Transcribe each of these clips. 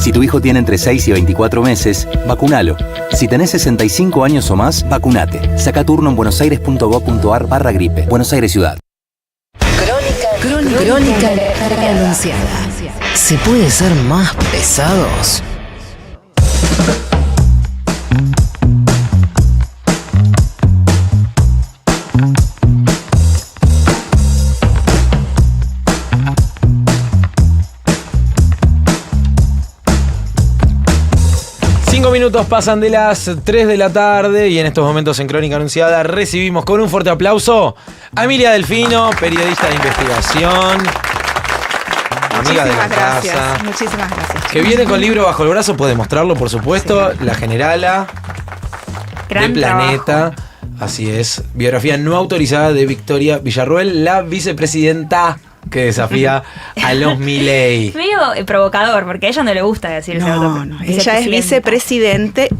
Si tu hijo tiene entre 6 y 24 meses, vacunalo. Si tenés 65 años o más, vacunate. Saca turno en buenosaires.gov.ar/gripe. Buenos Aires Ciudad. Crónica Anunciada. ¿Se puede ser más pesados? Minutos pasan de las 3 de la tarde y en estos momentos en Crónica Anunciada recibimos con un fuerte aplauso a Emilia Delfino, periodista de investigación, amiga de la casa. Muchísimas gracias. Que viene con libro bajo el brazo, puede mostrarlo por supuesto, sí. La Generala Gran de Planeta. trabajo. Así es, biografía no autorizada de Victoria Villarruel, la vicepresidenta que desafía a los Milei. Medio provocador, porque a ella no le gusta decir No, ella es presidente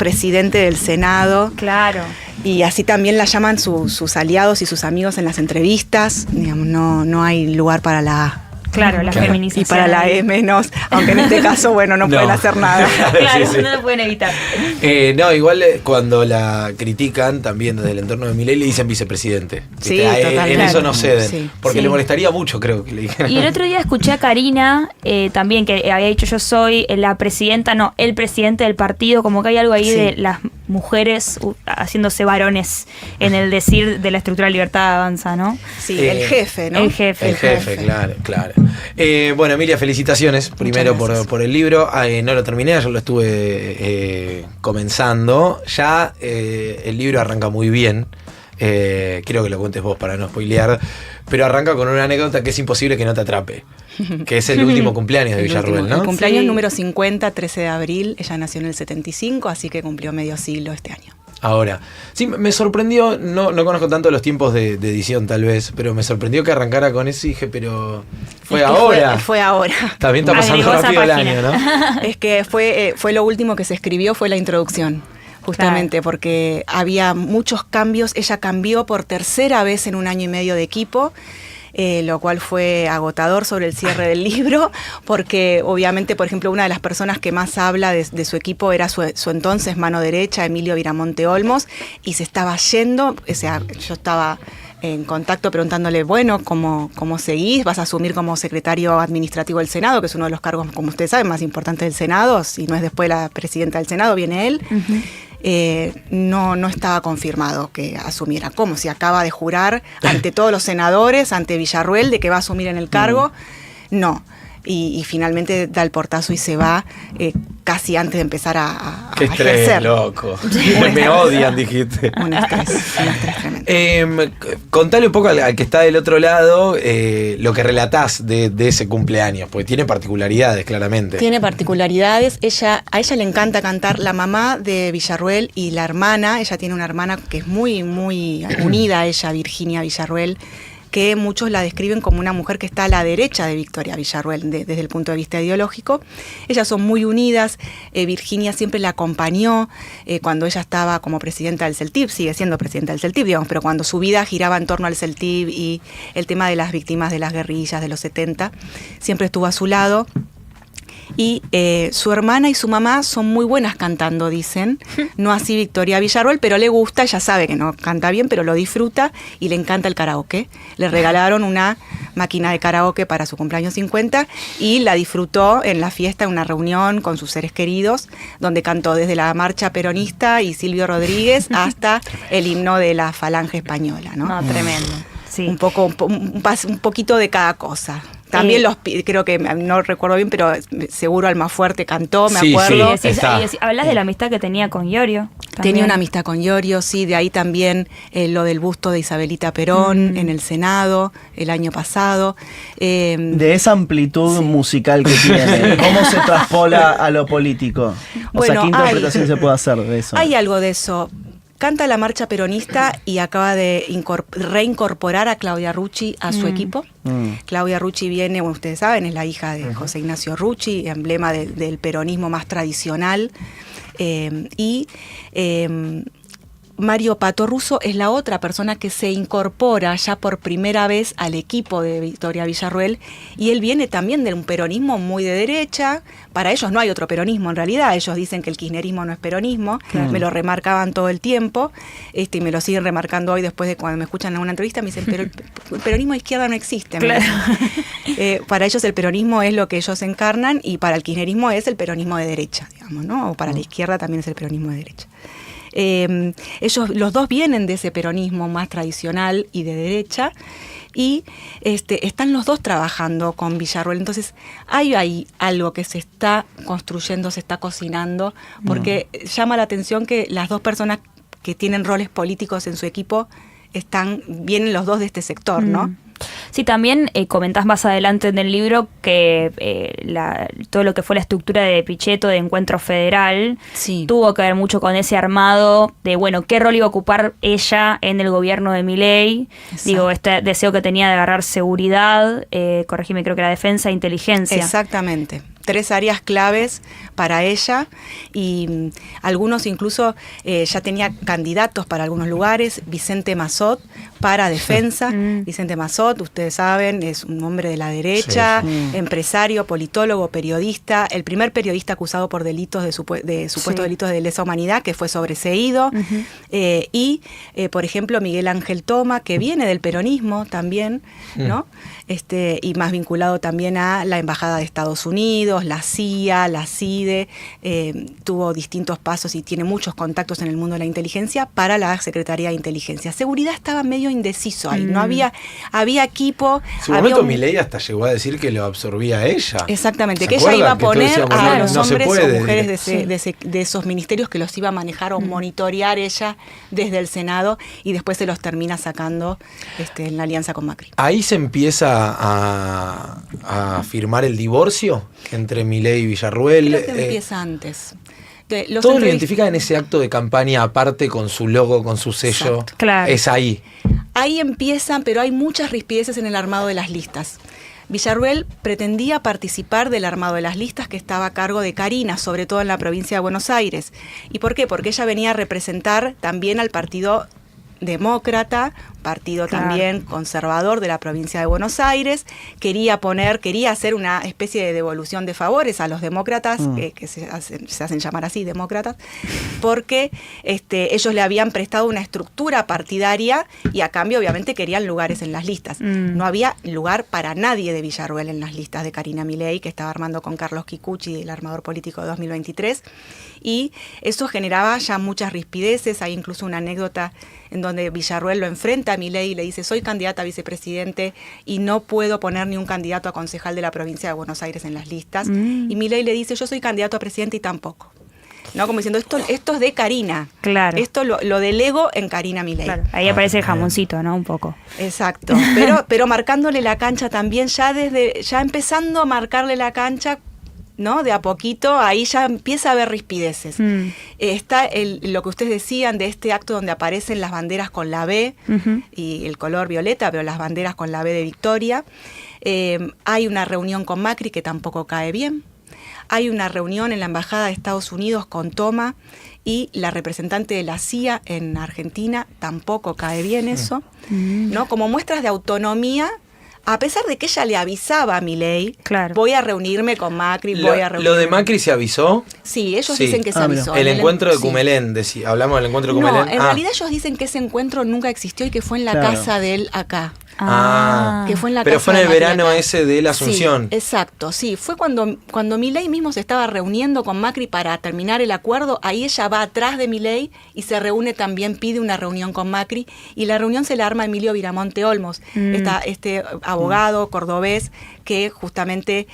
del Senado. Claro. Y así también la llaman sus aliados y sus amigos en las entrevistas. Digamos, no hay lugar para la A. Claro, la feminización. Y para la E menos, aunque en este caso, bueno, no pueden hacer nada. Claro, sí. no lo pueden evitar. No, igual cuando la critican también desde el entorno de Milei le dicen vicepresidente. Sí, En eso no ceden. Sí, porque le molestaría mucho, creo que le dijeran. Y el otro día escuché a Karina también que había dicho yo soy la presidenta, no, el presidente del partido, como que hay algo ahí de las mujeres haciéndose varones en el decir de la estructura de Libertad Avanza, ¿no? Sí, el jefe, ¿no? El jefe, claro. Bueno, Emilia, felicitaciones primero por el libro. No lo terminé, yo lo estuve comenzando. Ya el libro arranca muy bien. Quiero que lo cuentes vos para no spoilear. Pero arranca con una anécdota que es imposible que no te atrape. Que es el último cumpleaños de Villarruel, ¿no? El cumpleaños número 50, 13 de abril. Ella nació en el 75, así que cumplió medio siglo este año. Ahora, sí, me sorprendió, no conozco tanto los tiempos de edición tal vez, pero me sorprendió que arrancara con eso y dije, pero fue ahora. Fue ahora. También está pasando rápido el año, ¿no? Es que fue lo último que se escribió, fue la introducción. Justamente porque había muchos cambios. Ella cambió por tercera vez en un año y medio de equipo. Lo cual fue agotador sobre el cierre del libro, porque obviamente, por ejemplo, una de las personas que más habla de su equipo era su entonces mano derecha, Emilio Viramonte Olmos, y se estaba yendo. O sea, yo estaba en contacto preguntándole, bueno, ¿cómo seguís? ¿Vas a asumir como secretario administrativo del Senado, que es uno de los cargos, como ustedes saben, más importantes del Senado? Si no es después la presidenta del Senado, viene él. Uh-huh. No estaba confirmado que asumiera. ¿Cómo? Si acaba de jurar ante todos los senadores, ante Villarruel, de que va a asumir en el cargo. No. Y finalmente da el portazo y se va casi antes de empezar a Qué estrés, ejercer. Loco. Me odian, dijiste. Un estrés tremendo. Contale un poco al que está del otro lado lo que relatás de ese cumpleaños, porque tiene particularidades, claramente. Tiene particularidades. A ella le encanta cantar. La mamá de Villarruel y la hermana, ella tiene una hermana que es muy, muy unida a ella, Virginia Villarruel, que muchos la describen como una mujer que está a la derecha de Victoria Villarruel desde el punto de vista ideológico. Ellas son muy unidas. Virginia siempre la acompañó cuando ella estaba como presidenta del CELTIP, sigue siendo presidenta del CELTIP, digamos, pero cuando su vida giraba en torno al CELTIP y el tema de las víctimas de las guerrillas de los 70, siempre estuvo a su lado. Y su hermana y su mamá son muy buenas cantando, dicen. No así Victoria Villarruel, pero le gusta, ella sabe que no canta bien, pero lo disfruta y le encanta el karaoke. Le regalaron una máquina de karaoke para su cumpleaños 50 y la disfrutó en la fiesta, en una reunión con sus seres queridos, donde cantó desde la marcha peronista y Silvio Rodríguez hasta el himno de la Falange Española, ¿no? No, tremendo. Sí. Un poquito de cada cosa. También creo que, no recuerdo bien, pero seguro Almafuerte cantó, me acuerdo. Sí, hablas de la amistad que tenía con Iorio. También. Tenía una amistad con Iorio, sí, de ahí también lo del busto de Isabelita Perón en el Senado el año pasado. De esa amplitud musical que tiene, ¿cómo se traspola a lo político? ¿Qué interpretación se puede hacer de eso? Hay algo de eso. Canta la marcha peronista y acaba de reincorporar a Claudia Rucci a su equipo. Claudia Rucci viene, bueno, ustedes saben, es la hija de José Ignacio Rucci, emblema del peronismo más tradicional. Mario Pato Russo es la otra persona que se incorpora ya por primera vez al equipo de Victoria Villarruel, y él viene también de un peronismo muy de derecha. Para ellos no hay otro peronismo en realidad, ellos dicen que el kirchnerismo no es peronismo, me lo remarcaban todo el tiempo, y me lo siguen remarcando hoy después de cuando me escuchan en una entrevista, me dicen, pero el peronismo de izquierda no existe. Claro. Para ellos el peronismo es lo que ellos encarnan, y para el kirchnerismo es el peronismo de derecha, digamos, ¿no? O para la izquierda también es el peronismo de derecha. Ellos, los dos vienen de ese peronismo más tradicional y de derecha, y están los dos trabajando con Villarruel. Entonces hay ahí algo que se está construyendo, se está cocinando, porque llama la atención que las dos personas que tienen roles políticos en su equipo vienen los dos de este sector, ¿no? Sí, también comentás más adelante en el libro que todo lo que fue la estructura de Pichetto de Encuentro Federal tuvo que ver mucho con ese armado de, bueno, qué rol iba a ocupar ella en el gobierno de Milei. Digo, este deseo que tenía de agarrar seguridad, corregime, creo que era defensa e inteligencia. Exactamente. 3 áreas claves para ella, y algunos incluso ya tenía candidatos para algunos lugares. Vicente Massot para defensa. Vicente Massot, ustedes saben, es un hombre de la derecha, empresario, politólogo, periodista, el primer periodista acusado por delitos de supuestos delitos de lesa humanidad, que fue sobreseído. Y, por ejemplo, Miguel Ángel Toma, que viene del peronismo también, ¿no? Y más vinculado también a la Embajada de Estados Unidos, la CIA, la CIDE, tuvo distintos pasos y tiene muchos contactos en el mundo de la inteligencia para la Secretaría de Inteligencia. Seguridad estaba medio indeciso ahí, no había equipo. En su momento Milei hasta llegó a decir que lo absorbía ella. Exactamente, que ella iba a poner a los hombres o mujeres de esos ministerios, que los iba a manejar o monitorear ella desde el Senado, y después se los termina sacando en la alianza con Macri. Ahí se empieza a firmar el divorcio entre Milei y Villarruel. Creo que empieza antes. Todos lo identifican en ese acto de campaña aparte, con su logo, con su sello. Exacto. Claro. Es ahí. Ahí empiezan, pero hay muchas rispideces en el armado de las listas. Villarruel pretendía participar del armado de las listas que estaba a cargo de Karina, sobre todo en la provincia de Buenos Aires. ¿Y por qué? Porque ella venía a representar también al Partido Demócrata, partido también conservador de la provincia de Buenos Aires. Quería hacer una especie de devolución de favores a los demócratas, que se hacen llamar así, demócratas, porque ellos le habían prestado una estructura partidaria, y a cambio obviamente querían lugares en las listas. No había lugar para nadie de Villarruel en las listas de Karina Milei, que estaba armando con Carlos Kikuchi, el armador político de 2023, y eso generaba ya muchas rispideces. Hay incluso una anécdota en donde Villarruel lo enfrenta a Milei y le dice: soy candidata a vicepresidente y no puedo poner ni un candidato a concejal de la provincia de Buenos Aires en las listas. Y Milei le dice: yo soy candidato a presidente y tampoco. ¿No? Como diciendo, esto es de Karina. Claro. Esto lo delego en Karina Milei. Claro. Ahí aparece el jamoncito, ¿no? Un poco. Exacto. Pero marcándole la cancha también, ya empezando a marcarle la cancha, ¿no? De a poquito, ahí ya empieza a haber rispideces. Está lo que ustedes decían de este acto donde aparecen las banderas con la B y el color violeta, pero las banderas con la B de Victoria. Hay una reunión con Macri que tampoco cae bien. Hay una reunión en la Embajada de Estados Unidos con Toma y la representante de la CIA en Argentina, tampoco cae bien eso, ¿no? Como muestras de autonomía. A pesar de que ella le avisaba a Milei, voy a reunirme con Macri, ¿Lo de Macri se avisó? Sí, ellos dicen que se avisó. El encuentro de Cumelén, hablamos del encuentro de Cumelén. No, en realidad ellos dicen que ese encuentro nunca existió y que fue en la casa de él acá. Que fue en la pero casa fue en el verano ese de la Asunción. Sí, exacto, sí. Fue cuando Milei mismo se estaba reuniendo con Macri para terminar el acuerdo. Ahí ella va atrás de Milei y se reúne también, pide una reunión con Macri. Y la reunión se la arma Emilio Viramonte Olmos, este abogado cordobés que justamente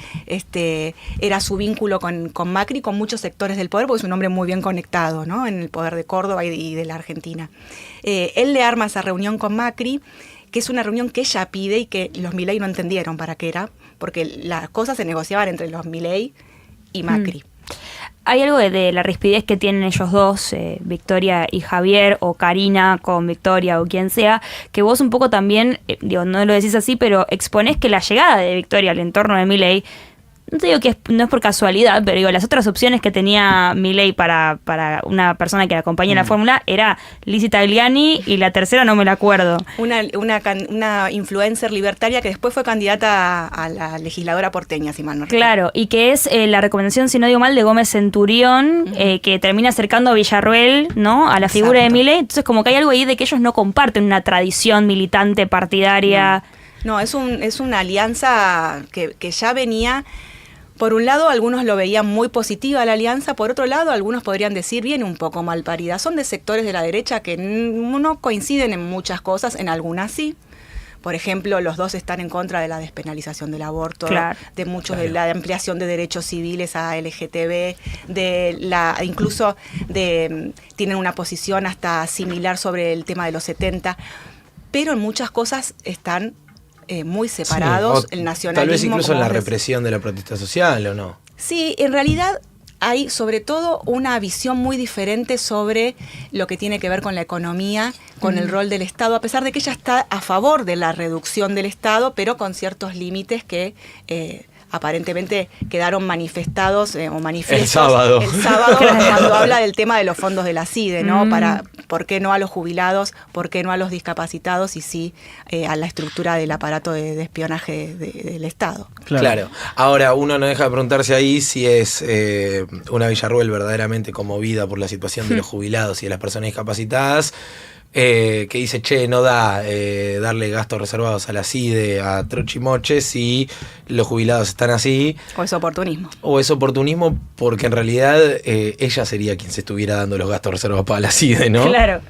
era su vínculo con Macri y con muchos sectores del poder, porque es un hombre muy bien conectado, ¿no? En el poder de Córdoba y de la Argentina. Él le arma esa reunión con Macri, que es una reunión que ella pide y que los Milei no entendieron para qué era, porque las cosas se negociaban entre los Milei y Macri. Hay algo de la rispidez que tienen ellos dos, Victoria y Javier, o Karina con Victoria, o quien sea, que vos un poco también, no lo decís así, pero exponés que la llegada de Victoria al entorno de Milei no te digo que no es por casualidad, pero digo, las otras opciones que tenía Milei para una persona que la acompañe en la fórmula era Lizzy Tagliani y la tercera no me la acuerdo. Una influencer libertaria que después fue candidata a la legisladora porteña, si mal no recuerdo. Claro, y que es la recomendación, si no digo mal, de Gómez Centurión, que termina acercando a Villarruel, ¿no? A la figura de Milei. Entonces como que hay algo ahí de que ellos no comparten una tradición militante partidaria. No, es una alianza que ya venía. Por un lado, algunos lo veían muy positiva la alianza, por otro lado, algunos podrían decir viene un poco mal parida. Son de sectores de la derecha que no coinciden en muchas cosas, en algunas sí. Por ejemplo, los dos están en contra de la despenalización del aborto, de muchos de la ampliación de derechos civiles a LGTB, incluso tienen una posición hasta similar sobre el tema de los 70, pero en muchas cosas están muy separados, el nacionalismo. Tal vez incluso en la represión de la protesta social, ¿o no? Sí, en realidad hay sobre todo una visión muy diferente sobre lo que tiene que ver con la economía, con el rol del Estado, a pesar de que ella está a favor de la reducción del Estado, pero con ciertos límites que aparentemente quedaron manifestados o manifiestos el sábado cuando habla del tema de los fondos de la CIDE, ¿no? ¿Por qué no a los jubilados? ¿Por qué no a los discapacitados? Y sí a la estructura del aparato de espionaje del Estado. Claro. Ahora, uno no deja de preguntarse ahí si es una Villarruel verdaderamente conmovida por la situación de los jubilados y de las personas discapacitadas, que dice, che, no da darle gastos reservados a la CIDE, a Trochimoche, si los jubilados están así. O es oportunismo. O es oportunismo porque en realidad ella sería quien se estuviera dando los gastos reservados para la CIDE, ¿no? Claro.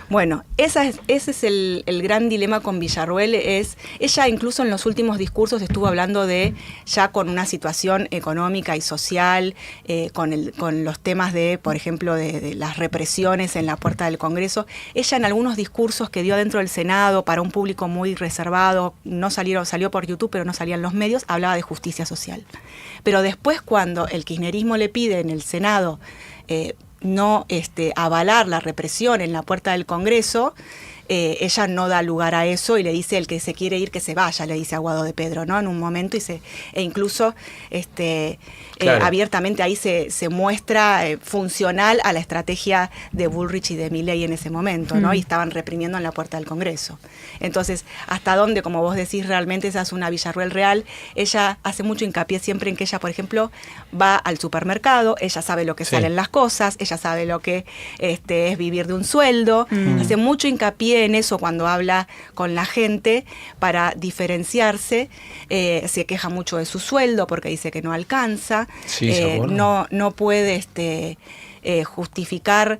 Bueno, ese es el gran dilema con Villarruel. Ella incluso en los últimos discursos estuvo hablando de, ya con una situación económica y social, con los temas de, por ejemplo, de las represiones en la puerta del Congreso. Ella en algunos discursos que dio dentro del Senado para un público muy reservado, salió por YouTube, pero no salían los medios, hablaba de justicia social. Pero después, cuando el kirchnerismo le pide en el Senado no avalar la represión en la puerta del Congreso, ella no da lugar a eso y le dice el que se quiere ir que se vaya, le dice a Guado de Pedro, ¿no? En un momento e incluso abiertamente ahí se muestra funcional a la estrategia de Bullrich y de Milei en ese momento, ¿no? Y estaban reprimiendo en la puerta del Congreso. Entonces, hasta dónde, como vos decís, realmente esa es una Villarruel real. Ella hace mucho hincapié siempre en que ella, por ejemplo, va al supermercado, ella sabe lo que salen las cosas, ella sabe lo que es vivir de un sueldo, hace mucho hincapié en eso cuando habla con la gente para diferenciarse. Se queja mucho de su sueldo porque dice que no alcanza, no puede justificar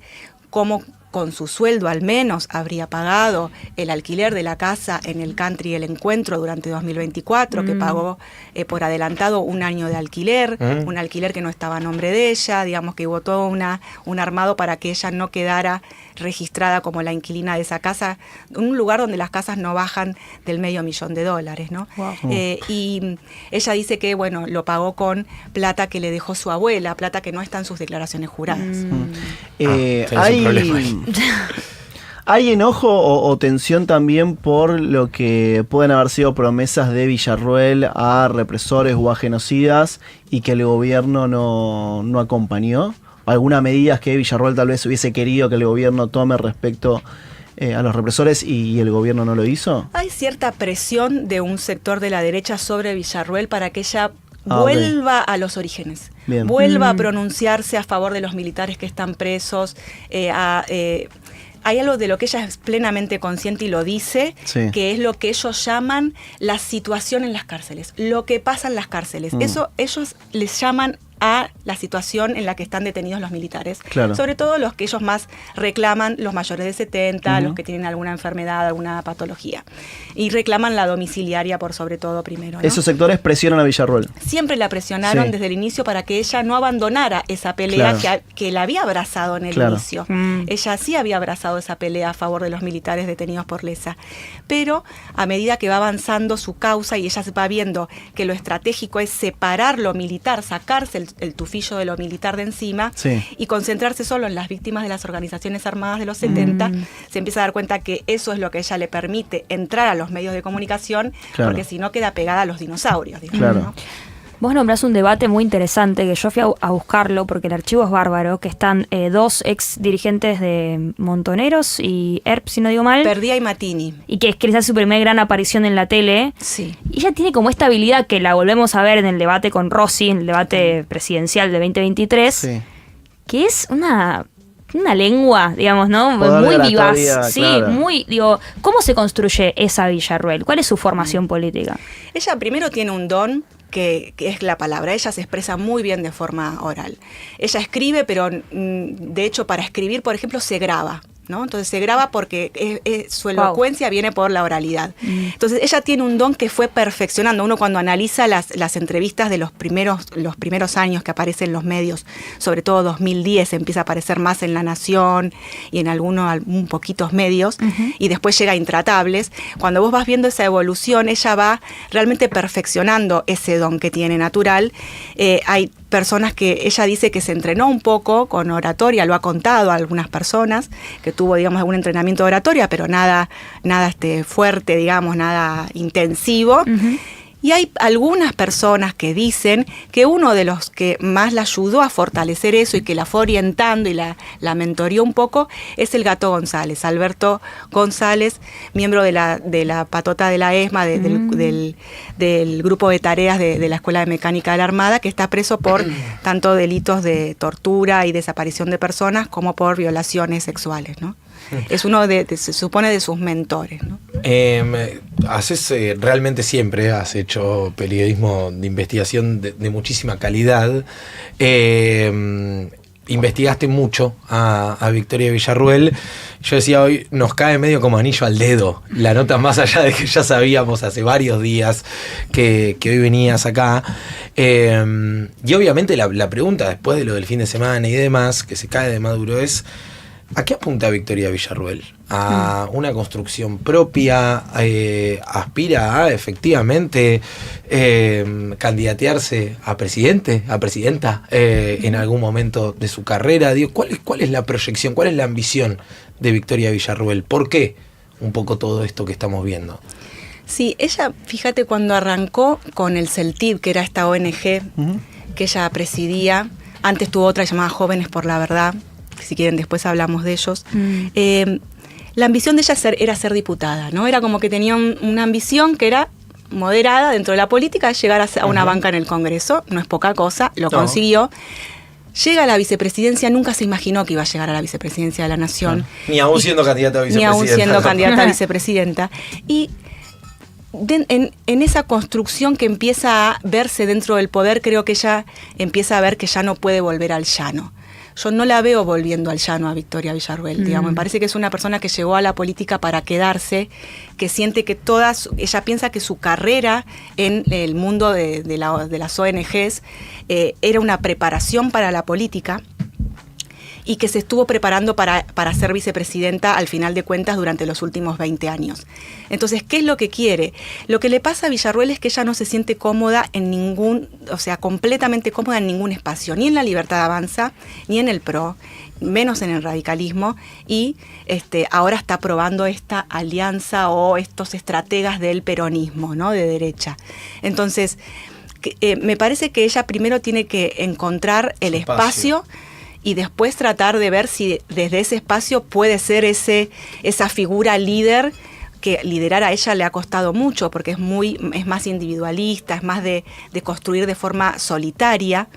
cómo con su sueldo al menos habría pagado el alquiler de la casa en el Country El Encuentro durante 2024, que pagó por adelantado un año de alquiler, un alquiler que no estaba a nombre de ella, digamos que hubo todo un armado para que ella no quedara registrada como la inquilina de esa casa, un lugar donde las casas no bajan del $500,000, ¿no? Wow. Y ella dice que, bueno, lo pagó con plata que le dejó su abuela, plata que no está en sus declaraciones juradas. ¿Hay enojo o tensión también por lo que pueden haber sido promesas de Villarruel a represores o a genocidas y que el gobierno no acompañó? ¿Alguna medida que Villarruel tal vez hubiese querido que el gobierno tome respecto a los represores y el gobierno no lo hizo? Hay cierta presión de un sector de la derecha sobre Villarruel para que ella vuelva a los orígenes. Bien. Vuelva a pronunciarse a favor de los militares que están presos, hay algo de lo que ella es plenamente consciente y lo dice, que es lo que ellos llaman la situación en las cárceles, lo que pasa en las cárceles. Eso ellos les llaman a la situación en la que están detenidos los militares. Claro. Sobre todo los que ellos más reclaman, los mayores de 70, los que tienen alguna enfermedad, alguna patología. Y reclaman la domiciliaria por sobre todo primero, ¿no? Esos sectores presionan a Villarruel. Siempre la presionaron desde el inicio para que ella no abandonara esa pelea que la había abrazado en el inicio. Ella sí había abrazado esa pelea a favor de los militares detenidos por lesa. Pero a medida que va avanzando su causa y ella se va viendo que lo estratégico es separar lo militar, sacarse el tufillo de lo militar de encima y concentrarse solo en las víctimas de las organizaciones armadas de los 70, se empieza a dar cuenta que eso es lo que ella le permite entrar a los medios de comunicación, porque si no queda pegada a los dinosaurios, digamos, ¿no? Vos nombrás un debate muy interesante que yo fui a buscarlo porque el archivo es bárbaro, que están dos ex dirigentes de Montoneros y ERP, si no digo mal. Perdía y Matini. Y que es que esa es su primera gran aparición en la tele. Sí. Y ella tiene como esta habilidad que la volvemos a ver en el debate con Rossi, en el debate presidencial de 2023, Sí. que es una lengua, digamos, ¿no? Poder Muy vivaz. oratoria, Sí, claro. muy, digo, ¿cómo se construye esa Villarruel? ¿Cuál es su formación política? Ella primero tiene un don que es la palabra. Ella se expresa muy bien de forma oral. Ella escribe, pero de hecho para escribir, por ejemplo, se graba, ¿no? Entonces se graba porque su elocuencia viene por la oralidad. Entonces ella tiene un don que fue perfeccionando. Uno cuando analiza las entrevistas de los primeros años que aparecen en los medios, sobre todo 2010, empieza a aparecer más en La Nación y en algún poquitos medios, y después llega a Intratables. Cuando vos vas viendo esa evolución, ella va realmente perfeccionando ese don que tiene natural. Hay personas que ella dice que se entrenó un poco con oratoria, lo ha contado a algunas personas, que tuvo, digamos, algún entrenamiento de oratoria, pero nada fuerte, digamos, nada intensivo. Y hay algunas personas que dicen que uno de los que más la ayudó a fortalecer eso y que la fue orientando y la mentoreó un poco es el Gato González, Alberto González, miembro de la patota de la ESMA, del grupo de tareas de la Escuela de Mecánica de la Armada, que está preso por tanto delitos de tortura y desaparición de personas como por violaciones sexuales, ¿no? Es uno se supone de sus mentores, ¿no? Realmente siempre has hecho periodismo de investigación de muchísima calidad. Investigaste mucho a Victoria Villarruel. Yo decía, hoy nos cae medio como anillo al dedo la nota, más allá de que ya sabíamos hace varios días que hoy venías acá. Y obviamente la pregunta, después de lo del fin de semana y demás, que se cae de maduro, es: ¿a qué apunta Victoria Villarruel? ¿A una construcción propia? ¿Aspira a efectivamente candidatearse a presidente, a presidenta en algún momento de su carrera? Digo, ¿cuál es la proyección, cuál es la ambición de Victoria Villarruel? ¿Por qué un poco todo esto que estamos viendo? Sí, ella, fíjate, cuando arrancó con el CELTIB, que era esta ONG que ella presidía, antes tuvo otra llamada Jóvenes por la Verdad, si quieren después hablamos de ellos. La ambición de ella era ser diputada, ¿no? Era como que tenía una ambición que era moderada dentro de la política, de llegar a una banca en el Congreso. No es poca cosa, lo consiguió. Llega a la vicepresidencia, nunca se imaginó que iba a llegar a la vicepresidencia de la Nación. Ni aún siendo candidata a vicepresidenta. Ni aún siendo candidata a vicepresidenta. Y en esa construcción que empieza a verse dentro del poder, creo que ella empieza a ver que ya no puede volver al llano. Yo no la veo volviendo al llano a Victoria Villarruel, digamos. Me parece que es una persona que llegó a la política para quedarse, que siente que ella piensa que su carrera en el mundo de las ONGs era una preparación para la política, y que se estuvo preparando para ser vicepresidenta al final de cuentas durante los últimos 20 años. Entonces, ¿qué es lo que quiere? Lo que le pasa a Villarruel es que ella no se siente cómoda completamente cómoda en ningún espacio, ni en la Libertad Avanza, ni en el PRO, menos en el radicalismo, y ahora está probando esta alianza o estos estrategas del peronismo, ¿no? De derecha. Entonces, me parece que ella primero tiene que encontrar el espacio y después tratar de ver si desde ese espacio puede ser esa figura líder, que liderar a ella le ha costado mucho porque es más individualista, es más de construir de forma solitaria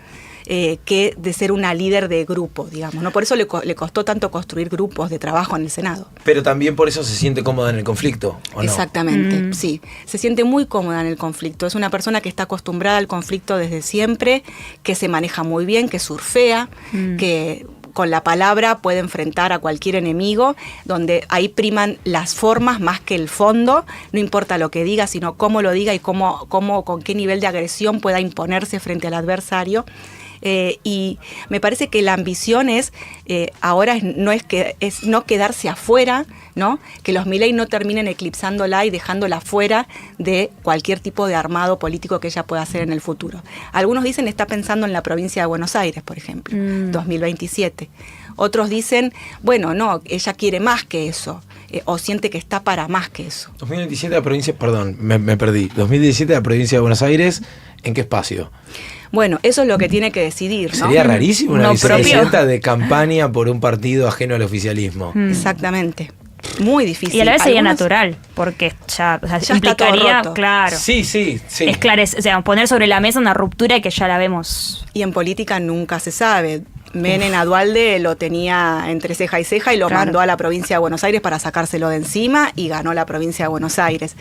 que de ser una líder de grupo, digamos, ¿no? Por eso le costó tanto construir grupos de trabajo en el Senado. Pero también por eso se siente cómoda en el conflicto, ¿o no? Exactamente, sí. Se siente muy cómoda en el conflicto. Es una persona que está acostumbrada al conflicto desde siempre, que se maneja muy bien, que surfea, que con la palabra puede enfrentar a cualquier enemigo, donde ahí priman las formas más que el fondo, no importa lo que diga, sino cómo lo diga y con qué nivel de agresión pueda imponerse frente al adversario. Y me parece que la ambición ahora es no quedarse afuera, ¿no? Que los Milei no terminen eclipsándola y dejándola fuera de cualquier tipo de armado político que ella pueda hacer en el futuro. Algunos dicen está pensando en la provincia de Buenos Aires, por ejemplo, 2027. Otros dicen, bueno, no, ella quiere más que eso, o siente que está para más que eso. 2027 la provincia, perdón, me perdí. 2017 la provincia de Buenos Aires, ¿En qué espacio? Bueno, eso es lo que tiene que decidir, ¿no? Sería rarísimo una No vicepresidenta propio. de campaña por un partido ajeno al oficialismo. Exactamente. Muy difícil. Y a la vez sería Algunas- natural, porque ya, o sea, Ya está todo implicaría, roto. claro, Sí, sí, sí. esclarecer, o sea, poner sobre la mesa una ruptura que ya la vemos. Y en política nunca se sabe. Menem a Duhalde lo tenía entre ceja y ceja y lo Claro. mandó a la provincia de Buenos Aires para sacárselo de encima y ganó la provincia de Buenos Aires.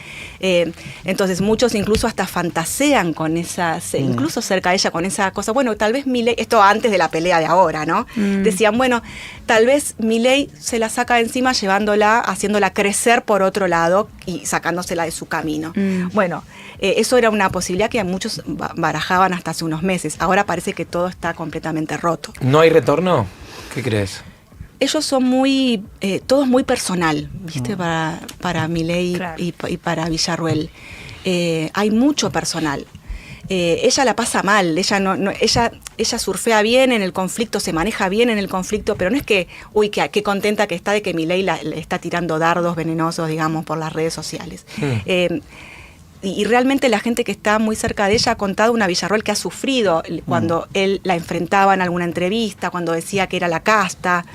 Entonces muchos incluso hasta fantasean con esas, incluso cerca de ella con esa cosa. Bueno, tal vez Milei, esto antes de la pelea de ahora, ¿no? Decían, bueno, tal vez Milei se la saca de encima llevándola, haciéndola crecer por otro lado y sacándosela de su camino. Bueno, eso era una posibilidad que muchos barajaban hasta hace unos meses. Ahora parece que todo está completamente roto. ¿No hay retorno? ¿Qué crees? Ellos son muy, todo es muy personal, ¿viste? Para Milei Claro. y para Villarruel. Hay mucho personal. Ella la pasa mal, ella surfea bien en el conflicto, se maneja bien en el conflicto, pero no es que, uy, qué contenta que está de que Milei le está tirando dardos venenosos, digamos, por las redes sociales. Y realmente la gente que está muy cerca de ella ha contado una Villarruel que ha sufrido cuando él la enfrentaba en alguna entrevista, cuando decía que era la casta.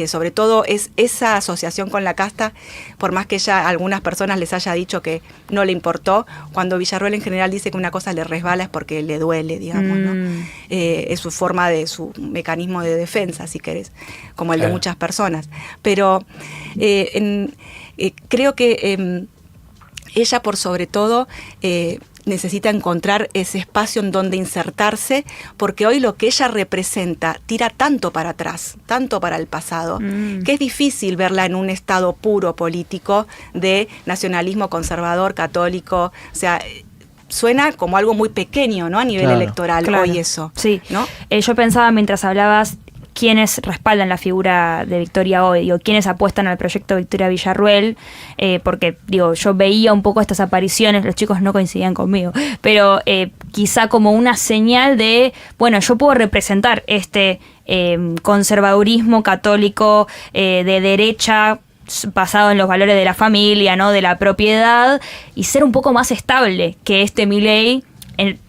Sobre todo es esa asociación con la casta, por más que ella a algunas personas les haya dicho que no le importó, cuando Villarruel en general dice que una cosa le resbala es porque le duele, digamos, ¿no? Es su forma su mecanismo de defensa, si querés, como el de muchas personas. Pero creo que ella, por sobre todo, necesita encontrar ese espacio en donde insertarse, porque hoy lo que ella representa tira tanto para atrás, tanto para el pasado, que es difícil verla en un estado puro político de nacionalismo conservador, católico, o sea, suena como algo muy pequeño, ¿no? A nivel Claro. electoral, Claro. hoy eso. Sí. ¿No? Yo pensaba mientras hablabas quiénes respaldan la figura de Victoria hoy, digo, quiénes apuestan al proyecto Victoria Villarruel, porque digo, yo veía un poco estas apariciones, los chicos no coincidían conmigo, pero quizá como una señal de, bueno, yo puedo representar este conservadurismo católico de derecha basado en los valores de la familia, ¿no? De la propiedad, y ser un poco más estable que este Milei,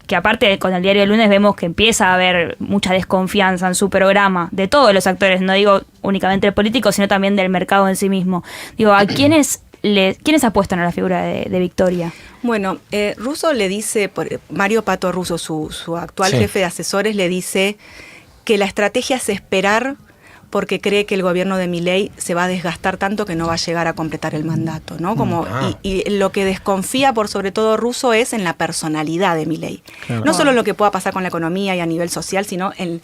que aparte con el diario del lunes vemos que empieza a haber mucha desconfianza en su programa, de todos los actores, no digo únicamente el político, sino también del mercado en sí mismo. Digo, ¿a quiénes apuestan a la figura de Victoria? Bueno, Russo le dice, Mario Pato Russo, su actual Sí. jefe de asesores, le dice que la estrategia es esperar porque cree que el gobierno de Milei se va a desgastar tanto que no va a llegar a completar el mandato, ¿no? Y lo que desconfía por sobre todo Russo es en la personalidad de Milei. Claro. No solo en lo que pueda pasar con la economía y a nivel social, sino en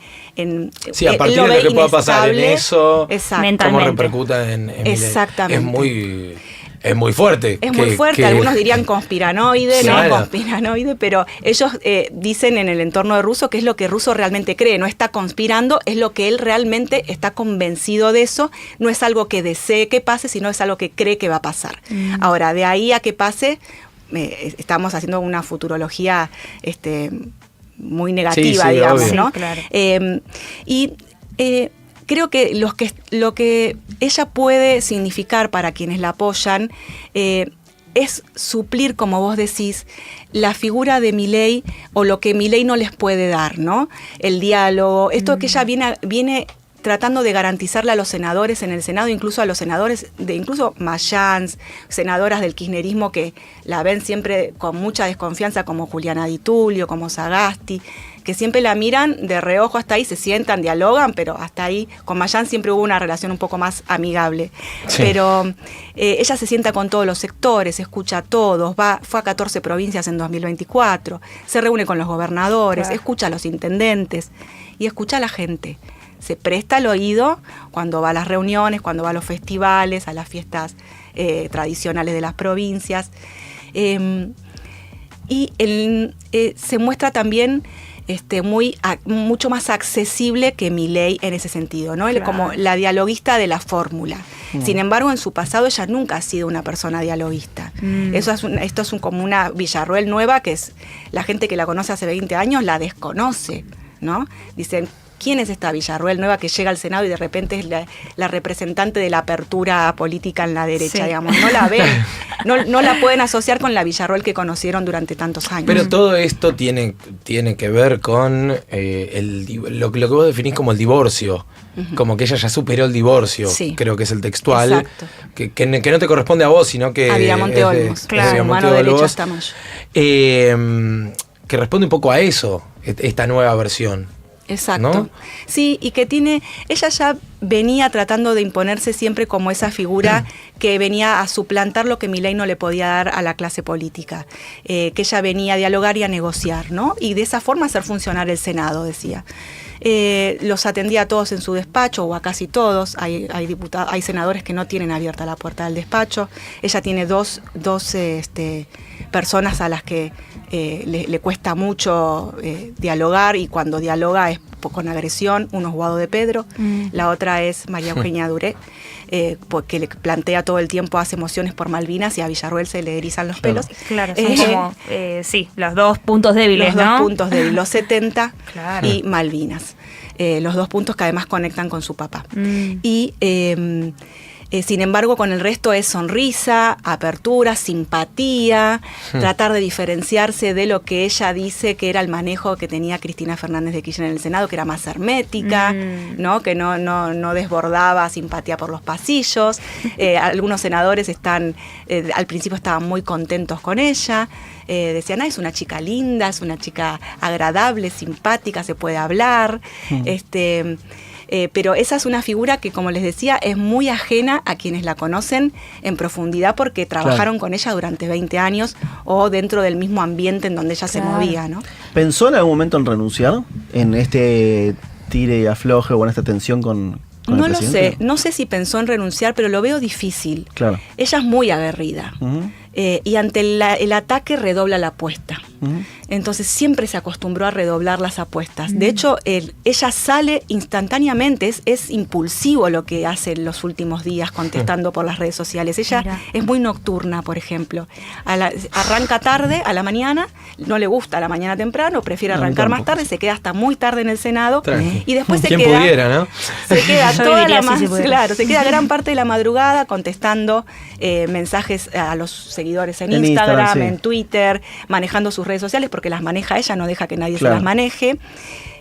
Sí, a él partir lo de ve lo que pueda pasar en inestable. eso, Exacto. Mental. cómo Totalmente. repercuta en Milei. Exactamente. Es muy fuerte. Es muy fuerte, algunos dirían conspiranoide, Claro. no conspiranoide, pero ellos dicen en el entorno de Russo que es lo que Russo realmente cree, no está conspirando, es lo que él realmente está convencido de eso, no es algo que desee que pase, sino es algo que cree que va a pasar. Ahora, de ahí a que pase, estamos haciendo una futurología muy negativa, Sí, digamos, obvio. ¿no? Sí, claro. Creo que lo que ella puede significar para quienes la apoyan es suplir, como vos decís, la figura de Milei o lo que Milei no les puede dar, ¿no? El diálogo, esto que ella viene tratando de garantizarle a los senadores en el Senado, incluso a los senadores, incluso Mayans, senadoras del kirchnerismo que la ven siempre con mucha desconfianza, como Juliana Di Tulio, como Sagasti, que siempre la miran de reojo hasta ahí, se sientan, dialogan, pero hasta ahí, con Mayans siempre hubo una relación un poco más amigable. Sí. Pero ella se sienta con todos los sectores, escucha a todos, fue a 14 provincias en 2024, se reúne con los gobernadores, Claro. escucha a los intendentes y escucha a la gente. Se presta el oído cuando va a las reuniones, cuando va a los festivales, a las fiestas tradicionales de las provincias. Se muestra también mucho más accesible que Milei en ese sentido, ¿no? Él Claro. como la dialoguista de la fórmula. Sin embargo, en su pasado ella nunca ha sido una persona dialoguista. Esto es como una Villarruel nueva, que es la gente que la conoce hace 20 años la desconoce, ¿no? Dicen, ¿quién es esta Villarruel nueva que llega al Senado y de repente es la representante de la apertura política en la derecha, digamos? No la ven, no la pueden asociar con la Villarruel que conocieron durante tantos años. Pero todo esto tiene que ver con lo que vos definís como el divorcio. Como que ella ya superó el divorcio, creo que es el textual. Que no te corresponde a vos, sino que... A Viamonte Olmos, claro, mano derecha hasta Mayo. Que responde un poco a eso, esta nueva versión. Exacto. ¿No? Sí, y que ella ya venía tratando de imponerse siempre como esa figura que venía a suplantar lo que Milei no le podía dar a la clase política, que ella venía a dialogar y a negociar, ¿no? Y de esa forma hacer funcionar el Senado, decía. Los atendía a todos en su despacho, o a casi todos. Hay senadores que no tienen abierta la puerta del despacho. Ella tiene dos personas a las que le cuesta mucho dialogar, y cuando dialoga es con agresión. Uno es Guado de Pedro, la otra es María Eugenia Duré, porque le plantea todo el tiempo, hace mociones por Malvinas, y a Villarruel se le erizan los pelos. Claro, son como, los dos puntos débiles, los ¿no? Dos puntos débiles, los 70 y Malvinas. Los dos puntos que además conectan con su papá. Y sin embargo, con el resto es sonrisa, apertura, simpatía, tratar de diferenciarse de lo que ella dice que era el manejo que tenía Cristina Fernández de Kirchner en el Senado, que era más hermética, ¿no? Que no desbordaba simpatía por los pasillos. Algunos senadores al principio estaban muy contentos con ella. Decían, es una chica linda, es una chica agradable, simpática, se puede hablar. Pero esa es una figura que, como les decía, es muy ajena a quienes la conocen en profundidad, porque trabajaron con ella durante 20 años o dentro del mismo ambiente en donde ella se movía, ¿no? ¿Pensó en algún momento en renunciar? ¿En este tire y afloje o en esta tensión con el presidente? No lo sé, no sé si pensó en renunciar, pero lo veo difícil. Claro. Ella es muy aguerrida. Y ante el ataque redobla la apuesta. Entonces siempre se acostumbró a redoblar las apuestas. De hecho, ella sale instantáneamente, es impulsivo lo que hace en los últimos días contestando por las redes sociales. Ella es muy nocturna, por ejemplo. Arranca tarde, a la mañana, no le gusta a la mañana temprano, prefiere arrancar más tarde, se queda hasta muy tarde en el Senado. Y después se queda... pudiera, ¿no? Se queda se queda gran parte de la madrugada contestando mensajes a los seguidores en Instagram, en Twitter, manejando sus redes sociales, porque las maneja ella, no deja que nadie se las maneje.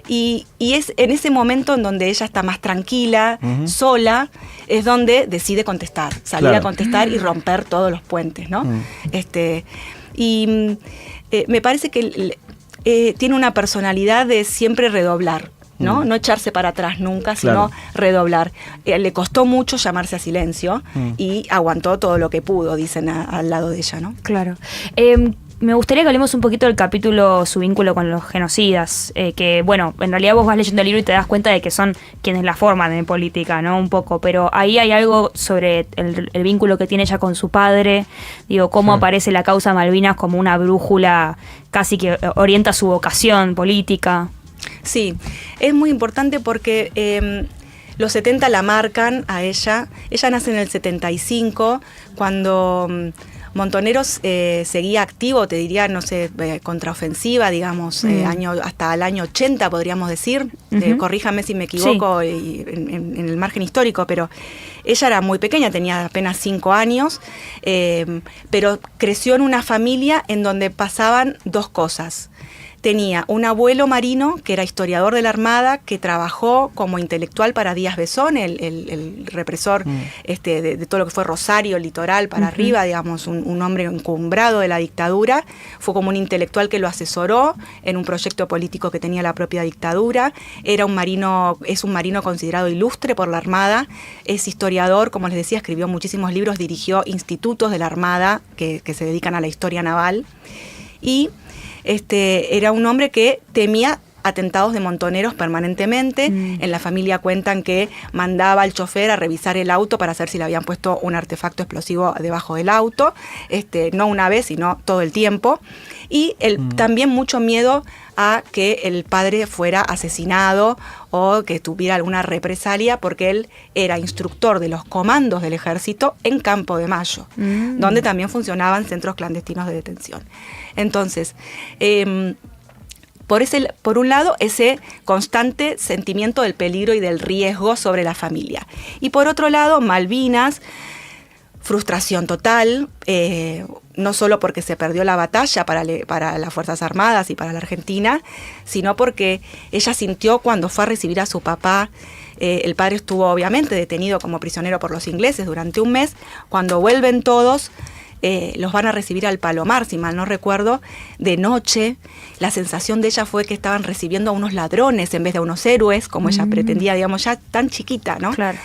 Y es en ese momento en donde ella está más tranquila, sola, es donde decide contestar, salir a contestar y romper todos los puentes, ¿no? Me parece que tiene una personalidad de siempre redoblar, ¿no? No echarse para atrás nunca, sino redoblar. Le costó mucho llamarse a silencio y aguantó todo lo que pudo, dicen al lado de ella, ¿no? Claro. Me gustaría que hablemos un poquito del capítulo, su vínculo con los genocidas, que bueno, en realidad vos vas leyendo el libro y te das cuenta de que son quienes la forman en política, ¿no? Un poco, pero ahí hay algo sobre el vínculo que tiene ella con su padre, digo, cómo aparece la causa Malvinas como una brújula casi que orienta su vocación política. Sí, es muy importante porque los 70 la marcan a ella. Ella nace en el 75, cuando Montoneros seguía activo, te diría, no sé, contraofensiva, digamos, hasta el año 80, podríamos decir. Corríjame si me equivoco en el margen histórico, pero ella era muy pequeña, tenía apenas 5 años, pero creció en una familia en donde pasaban dos cosas. Tenía un abuelo marino que era historiador de la Armada, que trabajó como intelectual para Díaz Besón, el represor de todo lo que fue Rosario, el litoral, para arriba, digamos, un hombre encumbrado de la dictadura. Fue como un intelectual que lo asesoró en un proyecto político que tenía la propia dictadura. Es un marino considerado ilustre por la Armada. Es historiador, como les decía, escribió muchísimos libros, dirigió institutos de la Armada que se dedican a la historia naval. Y era un hombre que temía atentados de montoneros permanentemente. En la familia cuentan que mandaba al chofer a revisar el auto para saber si le habían puesto un artefacto explosivo debajo del auto, no una vez, sino todo el tiempo. Y también mucho miedo a que el padre fuera asesinado o que tuviera alguna represalia, porque él era instructor de los comandos del ejército en Campo de Mayo, donde también funcionaban centros clandestinos de detención. Entonces, por un lado, ese constante sentimiento del peligro y del riesgo sobre la familia. Y por otro lado, Malvinas, frustración total, no solo porque se perdió la batalla para las Fuerzas Armadas y para la Argentina, sino porque ella sintió cuando fue a recibir a su papá, el padre estuvo obviamente detenido como prisionero por los ingleses durante un mes, cuando vuelven todos, los van a recibir al Palomar, si mal no recuerdo, de noche. La sensación de ella fue que estaban recibiendo a unos ladrones en vez de a unos héroes, como ella pretendía, digamos, ya tan chiquita, ¿no? Claro.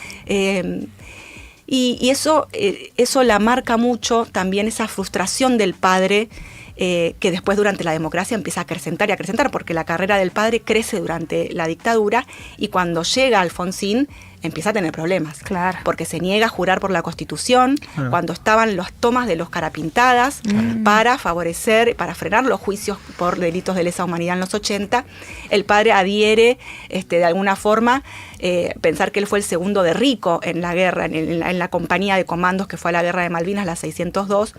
Y eso la marca mucho, también esa frustración del padre, que después durante la democracia empieza a acrecentar, porque la carrera del padre crece durante la dictadura, y cuando llega Alfonsín empieza a tener problemas. Claro. Porque se niega a jurar por la Constitución, cuando estaban las tomas de los Carapintadas para favorecer, para frenar los juicios por delitos de lesa humanidad en los 80, el padre adhiere de alguna forma, pensar que él fue el segundo de Rico en la guerra, en la compañía de comandos que fue a la guerra de Malvinas, la 602.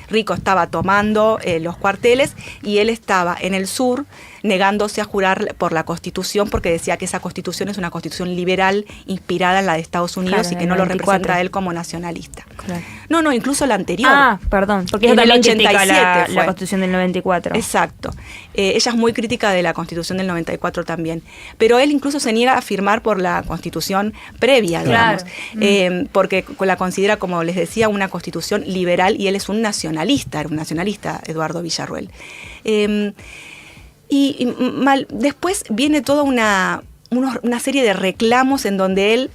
Rico estaba tomando los cuarteles y él estaba en el sur negándose a jurar por la Constitución, porque decía que esa Constitución es una Constitución liberal inspirada en la de Estados Unidos, claro, y que no lo 94. representa a él como nacionalista. Claro. No, incluso la anterior. Ah, perdón, porque En ella el también critica 87 la fue. Constitución del 94. Exacto. Ella es muy crítica de la Constitución del 94 también. Pero él incluso se niega a firmar por la Constitución previa, digamos. Claro. Porque la considera, como les decía, una Constitución liberal, y él es un nacionalista, era un nacionalista, Eduardo Villarruel. Después viene toda una serie de reclamos en donde él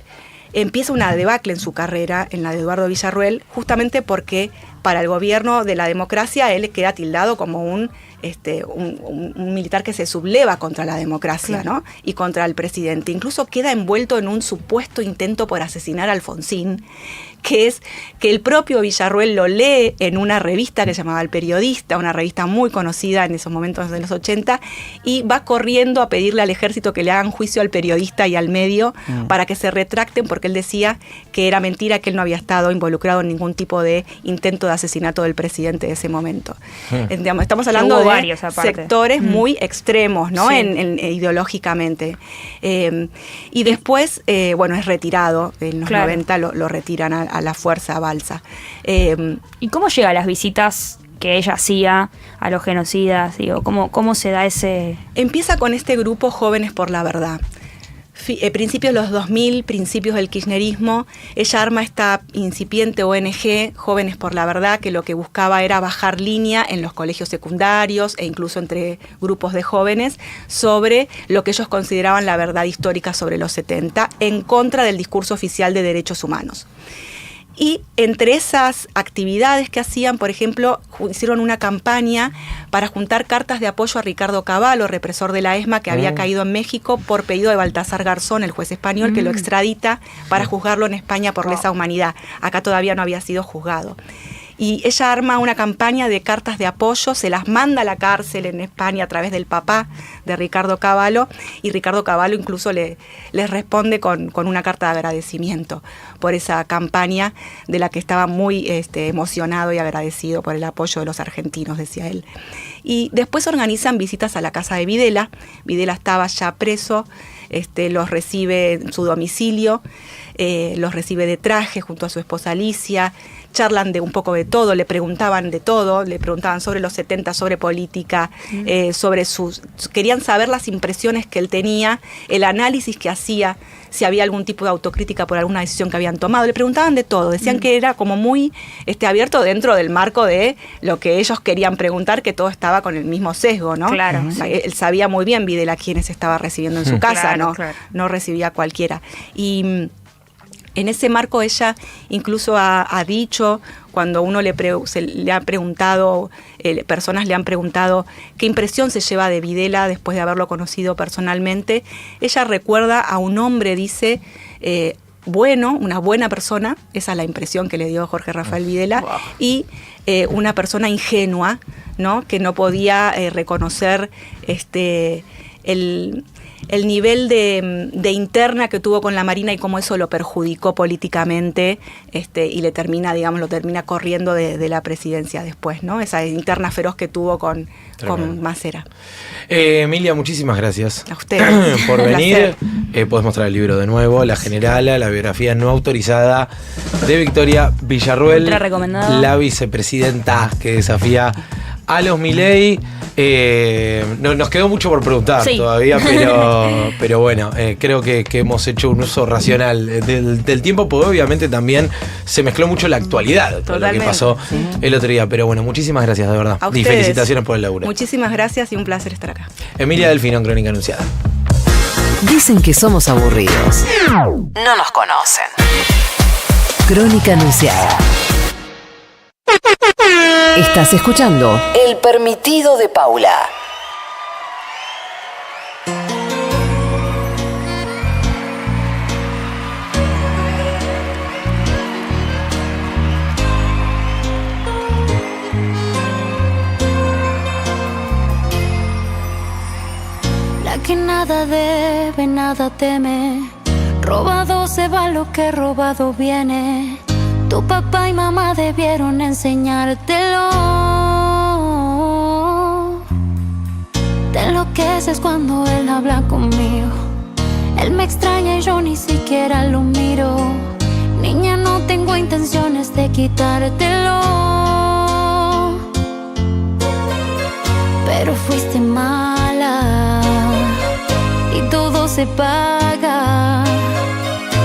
empieza una debacle en su carrera, en la de Eduardo Villarruel, justamente porque para el gobierno de la democracia él queda tildado como un militar que se subleva contra la democracia, claro, ¿no? Y contra el presidente. Incluso queda envuelto en un supuesto intento por asesinar a Alfonsín, que es que el propio Villarruel lo lee en una revista que se llamaba El Periodista, una revista muy conocida en esos momentos de los 80, y va corriendo a pedirle al ejército que le hagan juicio al periodista y al medio para que se retracten, porque él decía que era mentira, que él no había estado involucrado en ningún tipo de intento de asesinato del presidente de ese momento. Digamos, estamos hablando de sectores muy extremos, ¿no? Sí. Ideológicamente. Y después, es retirado, en los 90 lo retiran a la fuerza Balsa. ¿Y cómo llega a las visitas que ella hacía a los genocidas? Digo, ¿cómo se da ese...? Empieza con este grupo Jóvenes por la Verdad. Principios de los 2000, principios del kirchnerismo, ella arma esta incipiente ONG, Jóvenes por la Verdad, que lo que buscaba era bajar línea en los colegios secundarios e incluso entre grupos de jóvenes sobre lo que ellos consideraban la verdad histórica sobre los 70, en contra del discurso oficial de derechos humanos. Y entre esas actividades que hacían, por ejemplo, hicieron una campaña para juntar cartas de apoyo a Ricardo Cavallo, represor de la ESMA, que había caído en México por pedido de Baltasar Garzón, el juez español, que lo extradita para juzgarlo en España por lesa humanidad. Acá todavía no había sido juzgado. Y ella arma una campaña de cartas de apoyo, se las manda a la cárcel en España a través del papá de Ricardo Cavallo, y Ricardo Cavallo incluso les responde con una carta de agradecimiento por esa campaña, de la que estaba muy emocionado y agradecido por el apoyo de los argentinos, decía él. Y después organizan visitas a la casa de Videla. Videla estaba ya preso, los recibe en su domicilio, los recibe de traje junto a su esposa Alicia, charlan de un poco de todo, le preguntaban de todo, le preguntaban sobre los 70, sobre política, querían saber las impresiones que él tenía, el análisis que hacía, si había algún tipo de autocrítica por alguna decisión que habían tomado, le preguntaban de todo, decían que era como muy abierto dentro del marco de lo que ellos querían preguntar, que todo estaba con el mismo sesgo, ¿no? Claro. Él sabía muy bien Videla a quienes estaba recibiendo en su casa, Claro, ¿no? claro. No recibía a cualquiera. Y en ese marco ella incluso ha dicho, cuando uno le ha preguntado, personas le han preguntado qué impresión se lleva de Videla después de haberlo conocido personalmente, ella recuerda a un hombre, dice, una buena persona, esa es la impresión que le dio Jorge Rafael Videla, y una persona ingenua, ¿no? Que no podía reconocer el nivel de interna que tuvo con la Marina y cómo eso lo perjudicó políticamente, y lo termina corriendo de la presidencia después, ¿no? Esa interna feroz que tuvo con Macera. Emilia, muchísimas gracias. A ustedes. Por venir. Podés mostrar el libro de nuevo, La Generala, la biografía no autorizada de Victoria Villarruel, Ultra recomendado. la vicepresidenta que desafía a los Milei. Nos quedó mucho por preguntar todavía, pero bueno, creo que hemos hecho un uso racional del tiempo, porque obviamente también se mezcló mucho la actualidad con lo que pasó el otro día. Pero bueno, muchísimas gracias, de verdad. A Y ustedes. felicitaciones por el laburo. Muchísimas gracias y un placer estar acá. Emilia Delfino, en Crónica Anunciada. Dicen que somos aburridos. No nos conocen. Crónica Anunciada. Estás escuchando El Permitido de Paula. La que nada debe, nada teme. Robado se va lo que robado viene. Tu papá y mamá debieron enseñártelo. Te enloqueces cuando él habla conmigo. Él me extraña y yo ni siquiera lo miro. Niña, no tengo intenciones de quitártelo, pero fuiste mala y todo se paga.